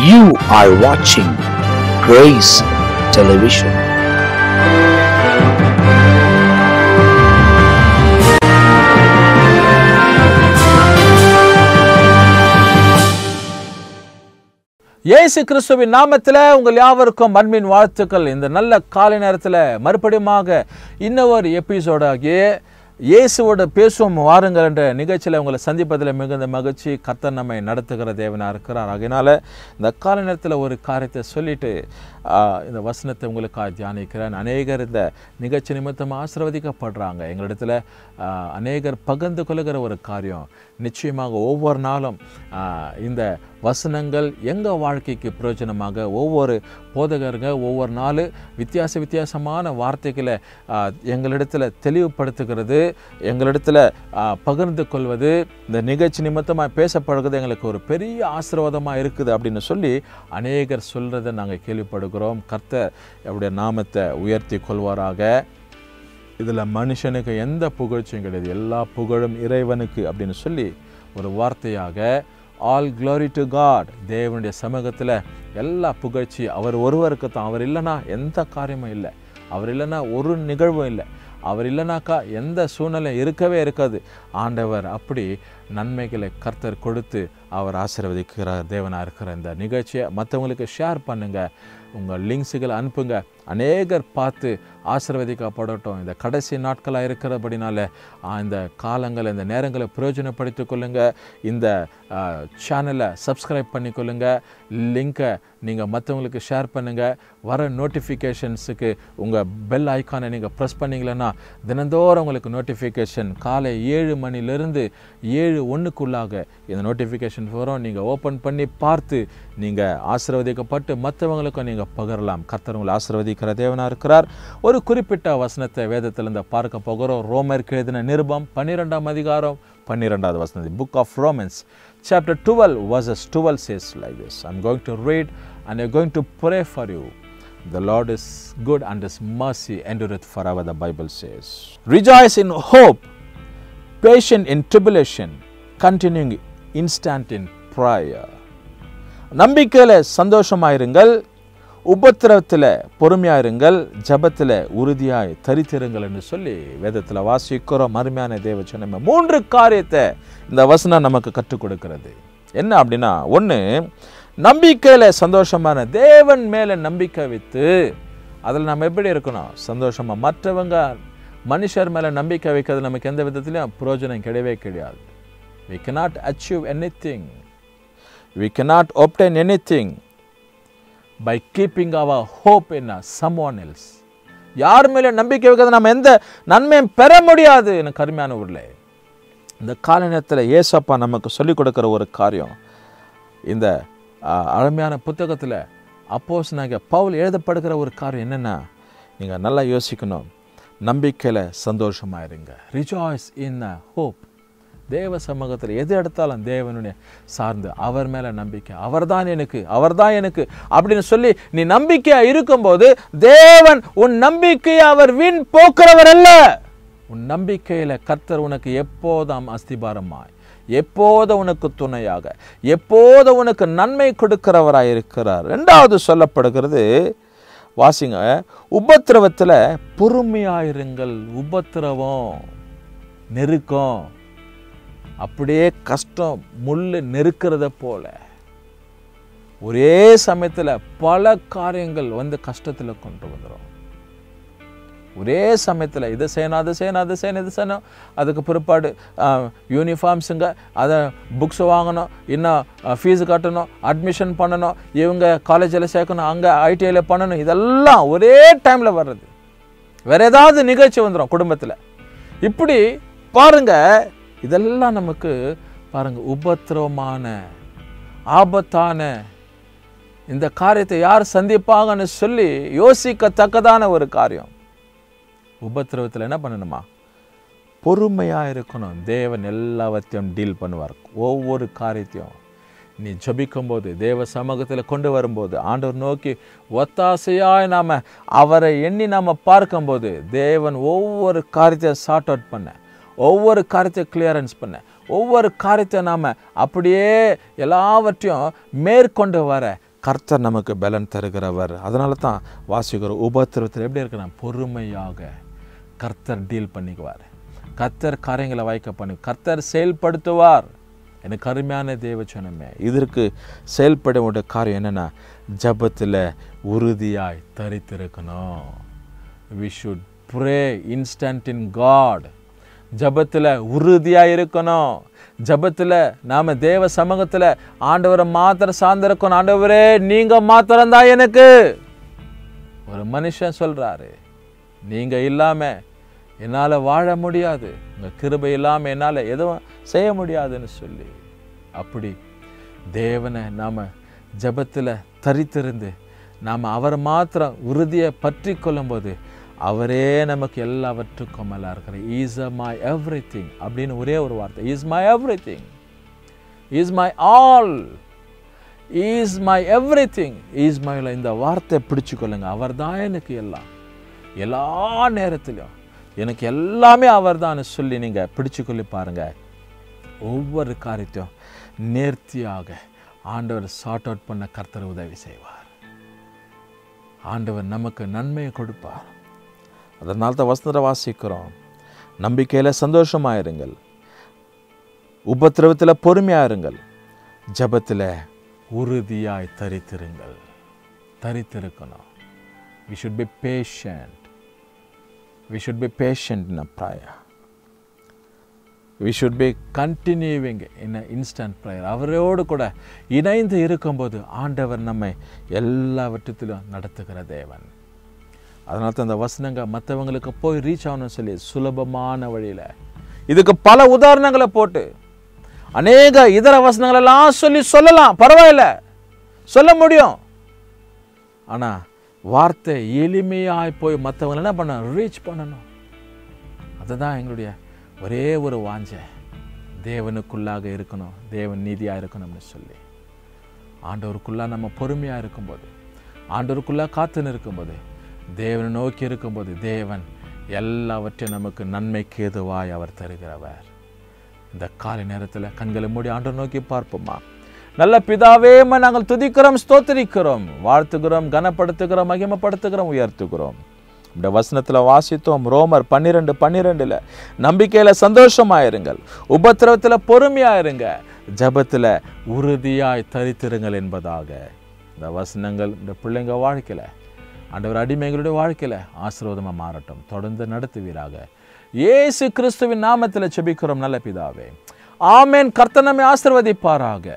You are watching Grace Television. இயேசு கிறிஸ்துவின் நாமத்தில் உங்கள் யாவருக்கும் அன்பின் வாழ்த்துக்கள். இந்த நல்ல காலை நேரத்தில் மறுபடியுமாக இன்னொரு எபிசோடாகிய இயேசுவோட பேசுவோம் வாருங்கள் என்ற நிகழ்ச்சியில் உங்களை சந்திப்பதில் மிகுந்த மகிழ்ச்சி. கர்த்தர் நம்மை நடத்துகிற தேவனாக இருக்கிறார். ஆகையினால இந்த காலை நேரத்தில் ஒரு காரியத்தை சொல்லிட்டு இந்த வசனத்தை உங்களுக்காக தியானிக்கிறேன். அநேகர் இந்த நிகழ்ச்சி நிமித்தம் ஆசீர்வதிக்கப்படுறாங்க. எங்களிடத்தில் அநேகர் பகிர்ந்து கொள்ளுகிற ஒரு காரியம், நிச்சயமாக ஒவ்வொரு நாளும் இந்த வசனங்கள் எங்கள் வாழ்க்கைக்கு பிரயோஜனமாக ஒவ்வொரு போதகருங்க ஒவ்வொரு நாள் வித்தியாசமான வார்த்தைகளை எங்களிடத்தில் தெளிவுபடுத்துகிறது, எங்களிடத்தில் பகிர்ந்து கொள்வது, இந்த நிகழ்ச்சி நிமித்தமாக பேசப்படுகிறது எங்களுக்கு ஒரு பெரிய ஆசீர்வாதமாக இருக்குது அப்படின்னு சொல்லி அநேகர் சொல்கிறத நாங்கள் கேள்விப்படுகிறோம். கர்த்தர் அவருடைய நாமத்தை உயர்த்தி கொள்வாராக. இதில் மனுஷனுக்கு எந்த புகழ்ச்சியும் கிடையாது, எல்லா புகழும் இறைவனுக்கு அப்படின்னு சொல்லி ஒரு வார்த்தையாக ஆல் க்ளோரி டு காட். தேவனுடைய சமூகத்தில் எல்லா புகழ்ச்சி அவர் ஒருவருக்கு தான். அவர் இல்லைன்னா எந்த காரியமும் இல்லை, அவர் இல்லைன்னா ஒரு நிகழ்வும் இல்லை, அவர் இல்லைனாக்கா எந்த சூழ்நிலை இருக்கவே இருக்காது. ஆண்டவர் அப்படி நன்மைகளை கர்த்தர் கொடுத்து அவர் ஆசீர்வதிக்கிறார் தேவனாக இருக்கிற இந்த நிகழ்ச்சியை மற்றவங்களுக்கு ஷேர் பண்ணுங்கள், உங்கள் லிங்க்ஸுகளை அனுப்புங்க. அநேகர் பார்த்து ஆசீர்வதிக்கப்படட்டும். இந்த கடைசி நாட்களாக இருக்கிறபடினால இந்த காலங்களை இந்த நேரங்களை பிரயோஜனப்படுத்தி கொள்ளுங்கள். இந்த சேனலை சப்ஸ்கிரைப் பண்ணிக்கொள்ளுங்கள். லிங்கை நீங்கள் மற்றவங்களுக்கு ஷேர் பண்ணுங்கள். வர நோட்டிஃபிகேஷன்ஸுக்கு உங்கள் பெல் ஐக்கானை நீங்கள் ப்ரெஸ் பண்ணிங்களன்னா தினந்தோறும் உங்களுக்கு நோட்டிஃபிகேஷன் காலை 7 மணிலேருந்து 7:01க்குள்ளாக இந்த நோட்டிஃபிகேஷன் வரும். நீங்கள் ஓப்பன் பண்ணி பார்த்து நீங்கள் ஆசீர்வதிக்கப்பட்டு மற்றவங்களுக்கும் நீங்கள் பகிரலாம். கர்த்தர் உங்களை ஆசீர்வதிக்கிற தேவனாக இருக்கிறார். ஒரு குறிப்பிட்ட வசனத்தை வேதத்திலிருந்து பார்க்க போகிறோம். ரோமருக்கு எழுதின நிருபம் 12ஆம் அதிகாரம் 12வது வசனம். Book of Romans chapter 12 verses 12 says like this. I'm going to read and I'm going to pray for you. The Lord is good and His mercy endureth forever, the Bible says. Rejoice in hope, patient in tribulation, continuing instant in prayer. நம்பிக்கையில் சந்தோஷமாயிருங்கள், உபத்திரவத்தில் பொறுமையாயிருங்கள், ஜபத்தில் உறுதியாய் தரித்திருங்கள் என்று சொல்லி வேதத்தில் வாசிக்கிறோம். அருமையான தேவச்சனமே 3 காரியத்தை இந்த வசனம் நமக்கு கற்றுக் கொடுக்கிறது. என்ன அப்படின்னா, ஒன்று, நம்பிக்கையில் சந்தோஷமான தேவன் மேலே நம்பிக்கை வைத்து அதில் நம்ம எப்படி இருக்கணும், சந்தோஷமாக. மற்றவங்க மனுஷர் மேலே நம்பிக்கை வைக்கிறது நமக்கு எந்த விதத்துலையும் பிரயோஜனம் கிடையவே கிடையாது. We cannot achieve anything, we cannot obtain anything by keeping our hope in someone else. யார் மேலே நம்பிக்கை வைக்கிறது நம்ம எந்த நன்மையும் பெற முடியாது. எனக்கு அருமையான ஊரில் இந்த கால நேரத்தில் ஏசப்பா நமக்கு சொல்லிக் கொடுக்குற ஒரு காரியம், இந்த அருமையான புத்தகத்தில் அப்போஸ்தலனாகிய பவுல் எழுதப்படுகிற ஒரு காரியம் என்னென்னா, நீங்கள் நல்லா யோசிக்கணும். நம்பிக்கையில் சந்தோஷமாக இருங்க. ரிஜாய்ஸ் இன் ஹோப். தேவ சமூகத்தில் எது எடுத்தாலும் தேவனுடைய சார்ந்து அவர் மேலே நம்பிக்கை, அவர்தான் எனக்கு அப்படின்னு சொல்லி நீ நம்பிக்கையாக இருக்கும்போது தேவன் உன் நம்பிக்கையை அவர் வீண் போக்குறவர் அல்ல. உன் நம்பிக்கையில் கர்த்தர் உனக்கு எப்போதாம் அஸ்திபாரமாய், எப்போது உனக்கு துணையாக, எப்போது உனக்கு நன்மை கொடுக்கிறவராய் இருக்கிறார். 2வது சொல்லப்படுகிறது, வாசிங்க, உபத்திரவத்தில் பொறுமையாயிருங்கள். உபத்திரவம், நெருக்கம், அப்படியே கஷ்டம் முள் நெருக்கிறத போல ஒரே சமயத்தில் பல காரியங்கள் வந்து கஷ்டத்தில் கொண்டு வந்துடும். ஒரே சமயத்தில் இதை செய்யணும், அது செய்யணும், அது செய்யணும், இது செய்யணும். அதுக்கு பிற்பாடு யூனிஃபார்ம்ஸுங்க, அதை புக்ஸ் வாங்கணும், இன்னும் ஃபீஸு கட்டணும், அட்மிஷன் பண்ணணும், இவங்க காலேஜில் சேர்க்கணும், அங்கே ஐடிஐயில் பண்ணணும். இதெல்லாம் ஒரே டைமில் வர்றது. வேறு ஏதாவது நிகழ்ச்சி வந்துடும் குடும்பத்தில். இப்படி பாருங்கள், இதெல்லாம் நமக்கு பாருங்கள் உபத்திரவமான ஆபத்தான இந்த காரியத்தை யார் சந்திப்பாங்கன்னு சொல்லி யோசிக்கத்தக்கதான ஒரு காரியம். உபத்திரவத்தில் என்ன பண்ணணுமா, பொறுமையாக இருக்கணும். தேவன் எல்லாவற்றையும் டீல் பண்ணுவார். ஒவ்வொரு காரியத்தையும் நீ ஜபிக்கும்போது, தேவ சமூகத்தில் கொண்டு வரும்போது, ஆண்டவர் நோக்கி ஒத்தாசையாய் நாம் அவரை எண்ணி நாம் பார்க்கும்போது தேவன் ஒவ்வொரு காரியத்தையும் சார்ட் அவுட் பண்ண, ஒவ்வொரு காரியத்தை கிளியரன்ஸ் பண்ண, ஒவ்வொரு காரியத்தை நாம் அப்படியே எல்லாவற்றையும் மேற்கொண்டு வர கர்த்தர் நமக்கு பலன் தருகிறவர். அதனால தான் வாசிக்கிற உபத்திரவத்தில் எப்படி இருக்கிறான், பொறுமையாக கர்த்தர் டீல் பண்ணிக்குவார். கர்த்தர் காரியங்களை வாய்க்க பண்ணி கர்த்தர் செயல்படுத்துவார். எனக்கு அருமையான தேவச்சனமே, இதற்கு செயல்பட வேண்டிய காரியம் என்னென்னா, ஜபத்தில் உறுதியாய் தரித்திருக்கணும். we should pray instant in God. ஜபத்தில் உறுதியாக இருக்கணும். ஜபத்தில் நாம் தேவ சமூகத்தில் ஆண்டவரை மாத்திரம் சார்ந்திருக்கணும். ஆண்டவரே நீங்கள் மாத்திரம்தான் எனக்கு. ஒரு மனுஷன் சொல்கிறாரு, நீங்கள் இல்லாமல் என்னால் வாழ முடியாது, உங்கள் கிருபை இல்லாமல் என்னால் எதுவும் செய்ய முடியாதுன்னு சொல்லி, அப்படி தேவனை நாம் ஜபத்தில் தரித்திருந்து நாம் அவர் மாத்திரம் உறுதியை பற்றி கொள்ளும்போது அவரே நமக்கு எல்லாவற்றுக்கும் மேலே இருக்கிறார். இஸ் மை எவ்ரி திங் அப்படின்னு ஒரே ஒரு வார்த்தை, is my every thing, is my all, is my every thing, is my. இந்த வார்த்தை பிடிச்சு கொள்ளுங்க. அவர் தான் எனக்கு எல்லாம், எல்லா நேரத்திலும் எனக்கு எல்லாமே அவர் தான் சொல்லி நீங்கள் பிடிச்சு கொள்ளி பாருங்கள். ஒவ்வொரு காரியத்தையும் நேர்த்தியாக ஆண்டவர் சார்ட் அவுட் பண்ண கர்த்தர் உதவி செய்வார். ஆண்டவர் நமக்கு நன்மையை கொடுப்பார். அதனால தான் வசனத்தை வாசிக்கிறோம், நம்பிக்கையில் சந்தோஷமாயிருங்கள், உபத்திரவத்தில் பொறுமையாயிருங்கள், ஜபத்தில் உறுதியாய் தரித்திருங்கள். தரித்திருக்கணும். we should be patient. We should be patient in a prayer. We should be continuing in an instant prayer. அவரோடு கூட இணைந்து இருக்கும்போது ஆண்டவர் நம்மை எல்லாவற்றிலும் நடத்துகிற தேவன். அதனால தான் அந்த வசனங்கள் மற்றவங்களுக்கு போய் ரீச் ஆகணும்னு சொல்லி சுலபமான வழியில் இதுக்கு பல உதாரணங்களை போட்டு அநேக இதர வசனங்களெல்லாம் சொல்லலாம், பரவாயில்ல, சொல்ல முடியும். ஆனால் வார்த்தை எளிமையாய் போய் மற்றவங்களை என்ன பண்ண ரீச் பண்ணணும். அதுதான் எங்களுடைய ஒரே ஒரு வாஞ்சை, தேவனுக்குள்ளாக இருக்கணும், தேவன் நீதியாக இருக்கணும்னு சொல்லி. ஆண்டவருக்குள்ளாக நம்ம பொறுமையாக இருக்கும்போது, ஆண்டவருக்குள்ளாக காத்துன்னு இருக்கும்போது, தேவனை நோக்கி இருக்கும்போது தேவன் எல்லாவற்றையும் நமக்கு நன்மைக்கு ஏதுவாய் அவர் தருகிறவர். இந்த காலை நேரத்தில் கண்களை மூடி ஆண்டவர் நோக்கி பார்ப்போமா. நல்ல பிதாவே, நாங்கள் துதிக்கிறோம், ஸ்தோத்திரிக்கிறோம், வாழ்த்துகிறோம், கனப்படுத்துகிறோம், மகிமைப்படுத்துகிறோம், உயர்த்துகிறோம். இந்த வசனத்தில் வாசித்தோம், ரோமர் 12:12 நம்பிக்கையில் சந்தோஷமாயிருங்கள், உபத்திரவத்தில் பொறுமையாயிருங்க, ஜபத்தில் உறுதியாய் தரித்திருங்கள் என்பதாக. இந்த வசனங்கள் இந்த பிள்ளைங்க வாழ்க்கையில், ஆண்டவர் அடிமைகளுடைய வாழ்க்கையில் ஆசீர்வாதமாக மாறட்டும். தொடர்ந்து நடத்துவீராக. இயேசு கிறிஸ்துவின் நாமத்தில் ஜெபிக்கிறோம் நல்ல பிதாவே, ஆமென். கர்த்தர் நம்மை ஆசீர்வதிப்பாராக.